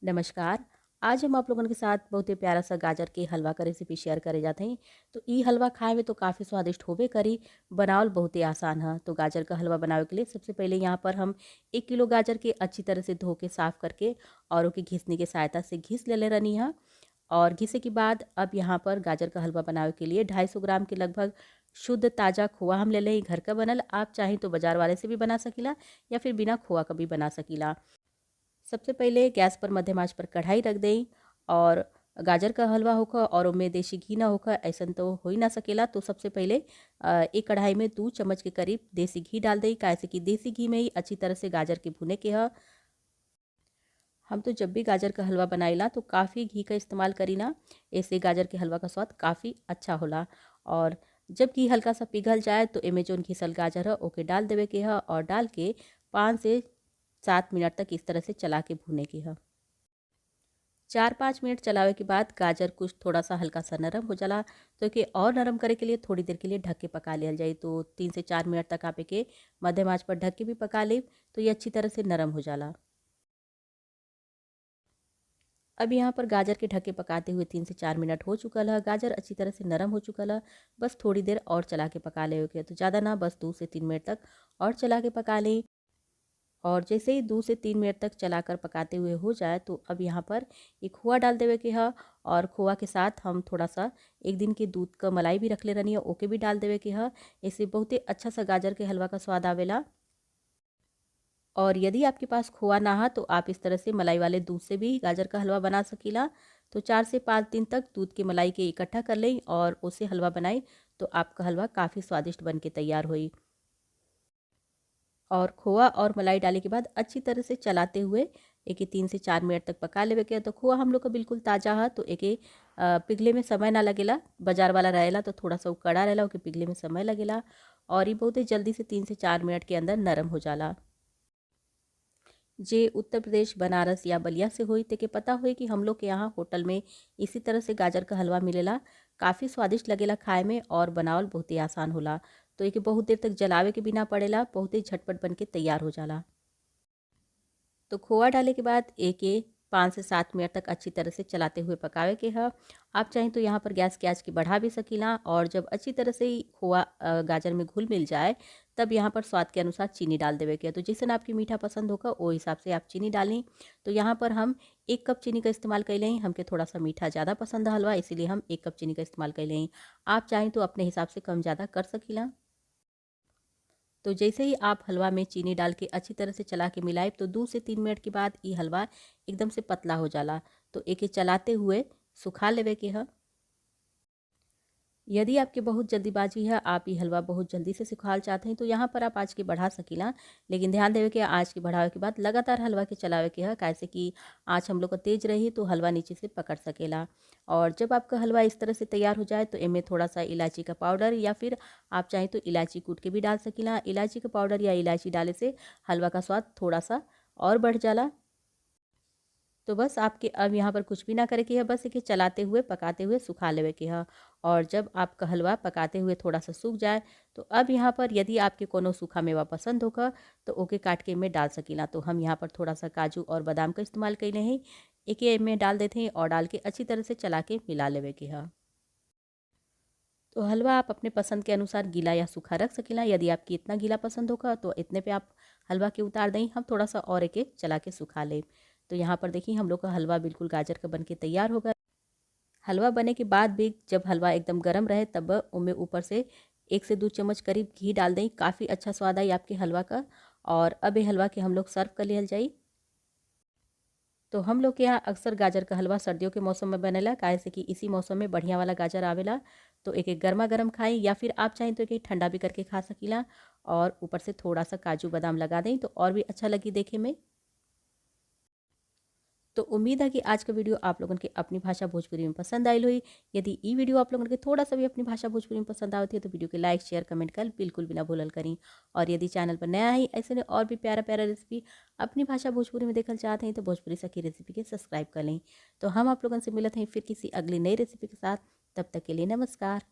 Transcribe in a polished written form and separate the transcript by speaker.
Speaker 1: नमस्कार। आज हम आप लोगन के साथ बहुत ही प्यारा सा गाजर के हलवा का रेसिपी शेयर करे जात हई। तो ई हलवा खाए में तो काफ़ी स्वादिष्ट होबे करी, बनावल बहुत ही आसान है। तो गाजर का हलवा बनावे के लिए सबसे पहले यहाँ पर हम 1 किलो गाजर के अच्छी तरह से धो के साफ करके और ओके घिसनी के सहायता से घिस लेले रहनी है। और घिसे के बाद अब यहाँ पर गाजर का हलवा बनावे के लिए 250 ग्राम के लगभग शुद्ध ताज़ा खोआ हम ले लें, घर का बनल। आप चाहें तो बाजार वाले से भी बना सकीला या फिर बिना खोआ का भी बना सकीला। सबसे पहले गैस पर मध्यम आंच पर कढ़ाई रख दें और गाजर का हलवा होखा और उनमें देसी घी ना होखा ऐसा तो हो ही ना सकेला। तो सबसे पहले एक कढ़ाई में 2 चम्मच के करीब देसी घी डाल दें, कैसे कि देसी घी में ही अच्छी तरह से गाजर के भुने के ह। हम तो जब भी गाजर का हलवा बनाइला तो काफ़ी घी का इस्तेमाल करीना, ऐसे गाजर के हलवा का स्वाद काफ़ी अच्छा होला। और जब घी हल्का सा पिघल जाए तो एमे जोन घिसल गाजर है ओके डाल देवे के ह और डाल के 5 से 7 मिनट तक इस तरह से चला के भूने की है। 4-5 मिनट चलावे के बाद गाजर कुछ थोड़ा सा हल्का सा नरम हो जाला। तो एके और नरम करे के लिए थोड़ी देर के लिए ढक के पका लिया जाए। तो 3 से 4 मिनट तक आप एके मध्यम आंच पर ढक के भी पका ले तो ये अच्छी तरह से नरम हो जाला। अब यहाँ पर गाजर के ढके पकाते हुए 3 से 4 मिनट हो चुकल है। गाजर अच्छी तरह से नरम हो चुकल है। बस थोड़ी देर और चला के पका ले के, तो ज़्यादा ना, बस 2 से 3 मिनट तक और चला के पका लें। और जैसे ही 2 से 3 मिनट तक चलाकर पकाते हुए हो जाए तो अब यहाँ पर एक खोआ डाल देवे के है। और खोआ के साथ हम थोड़ा सा 1 दिन के दूध का मलाई भी रख ले रहनी है, ओके भी डाल देवे के है। इससे बहुत ही अच्छा सा गाजर के हलवा का स्वाद आवेला। और यदि आपके पास खोआ ना हो तो आप इस तरह से मलाई वाले दूध से भी गाजर का हलवा बना सकीला। तो 4 से 5 दिन तक दूध की मलाई के इकट्ठा कर लें और उससे हलवा बनाई तो आपका हलवा काफ़ी स्वादिष्ट बन के तैयार हुई। और खोआ और मलाई डाले के बाद अच्छी तरह से चलाते हुए एके 3 से 4 मिनट तक पका लेवे के। तो खोआ हम लोग का बिल्कुल ताज़ा है तो एके पिघले में समय ना लगेला। बाजार वाला रहेला तो थोड़ा सा कड़ा रहेला, ओके पिघले में समय लगेला। और ये बहुत ही जल्दी से 3 से 4 मिनट के अंदर नरम हो जाला। जे उत्तर प्रदेश बनारस या बलिया से होई ते के पता होई कि हम लोग के यहाँ होटल में इसी तरह से गाजर का हलवा मिलेला। काफ़ी स्वादिष्ट लगेला खाए में और बनावल बहुत ही आसान होला। तो एके बहुत देर तक जलावे के बिना पड़ेला, बहुत ही झटपट बन के तैयार हो जाला। तो खोआ डाले के बाद एके 5 से 7 मिनट तक अच्छी तरह से चलाते हुए पकावे के है। आप चाहें तो यहाँ पर गैस की आंच की बढ़ा भी सकीला। और जब अच्छी तरह से ही खोआ गाजर में घुल मिल जाए तब यहाँ पर स्वाद के अनुसार चीनी डाल देवे के है। तो जैसे आपकी मीठा पसंद होगा वो हिसाब से आप चीनी डालें। तो यहाँ पर हम 1 कप चीनी का इस्तेमाल कर लें। हमके थोड़ा सा मीठा ज़्यादा पसंद है हलवा, इसीलिए हम 1 कप चीनी का इस्तेमाल कर लें। आप चाहें तो अपने हिसाब से कम ज़्यादा कर सकीला। तो जैसे ही आप हलवा में चीनी डाल के अच्छी तरह से चला के मिलाए तो 2 से 3 मिनट के बाद ये हलवा एकदम से पतला हो जाला। तो एके चलाते हुए सुखा लेवे के है। यदि आपके बहुत जल्दीबाजी है, आप ये हलवा बहुत जल्दी से सुखाल चाहते हैं तो यहाँ पर आप आँच के बढ़ा सकीला। लेकिन ध्यान देवे के आँच के बढ़ावे के बाद लगातार हलवा के चलावे के है, कैसे कि आँच हम लोग का तेज रही तो हलवा नीचे से पकड़ सकेला। और जब आपका हलवा इस तरह से तैयार हो जाए तो इनमें थोड़ा सा इलायची का पाउडर या फिर आप चाहें तो इलायची कूट के भी डाल सकीला। इलायची का पाउडर या इलायची डाले से हलवा का स्वाद थोड़ा सा और बढ़ जाला। तो बस आपके अब यहाँ पर कुछ भी ना करे के है, बस इके चलाते हुए पकाते हुए सुखा लेवे के है। और जब आपका हलवा पकाते हुए थोड़ा सा सूख जाए तो अब यहाँ पर यदि आपके कोनो सूखा मेवा पसंद होगा तो ओके काट के में डाल सकीला। तो हम यहाँ पर थोड़ा सा काजू और बादाम का इस्तेमाल कैले हैं, एके में डाल देते हैं और डाल के अच्छी तरह से चला के मिला लेवे के है। तो हलवा आप अपने पसंद के अनुसार गीला या सूखा रख सकीला। यदि आपकी इतना गीला पसंद होगा तो इतने पे आप हलवा के उतार दें। हम थोड़ा सा और एके चला के सुखा लें। तो यहाँ पर देखिए हम लोग का हलवा बिल्कुल गाजर का बन के तैयार होगा। हलवा बने के बाद भी जब हलवा एकदम गर्म रहे तब उनमें ऊपर से 1 से 2 चम्मच करीब घी डाल दें। काफ़ी अच्छा स्वाद आई आपके हलवा का। और अब ये हलवा के हम लोग सर्व कर लिया जाए। तो हम लोग के यहाँ अक्सर गाजर का हलवा सर्दियों के मौसम में बनेला, काहे से कि इसी मौसम में बढ़िया वाला गाजर आवेला। तो एक एक गर्मा गर्म खाएं या फिर आप चाहें तो एक ठंडा भी करके खा सकीला। और ऊपर से थोड़ा सा काजू बादाम लगा दें तो और भी अच्छा लगी देखे में। तो उम्मीद है कि आज का वीडियो आप लोगों के अपनी भाषा भोजपुरी में पसंद आई हुई। यदि ये वीडियो आप लोगों के थोड़ा सा भी अपनी भाषा भोजपुरी में पसंद आवती है तो वीडियो के लाइक शेयर कमेंट कर बिल्कुल भी ना भूलल करें। और यदि चैनल पर नया है ऐसे ने और भी प्यारा प्यारा रेसिपी अपनी भाषा भोजपुरी में देखल चाहते हैं तो भोजपुरी सखी रेसिपी के सब्सक्राइब कर लें। तो हम आप लोगों से मिलते हैं फिर किसी अगली नई रेसिपी के साथ। तब तक के लिए नमस्कार।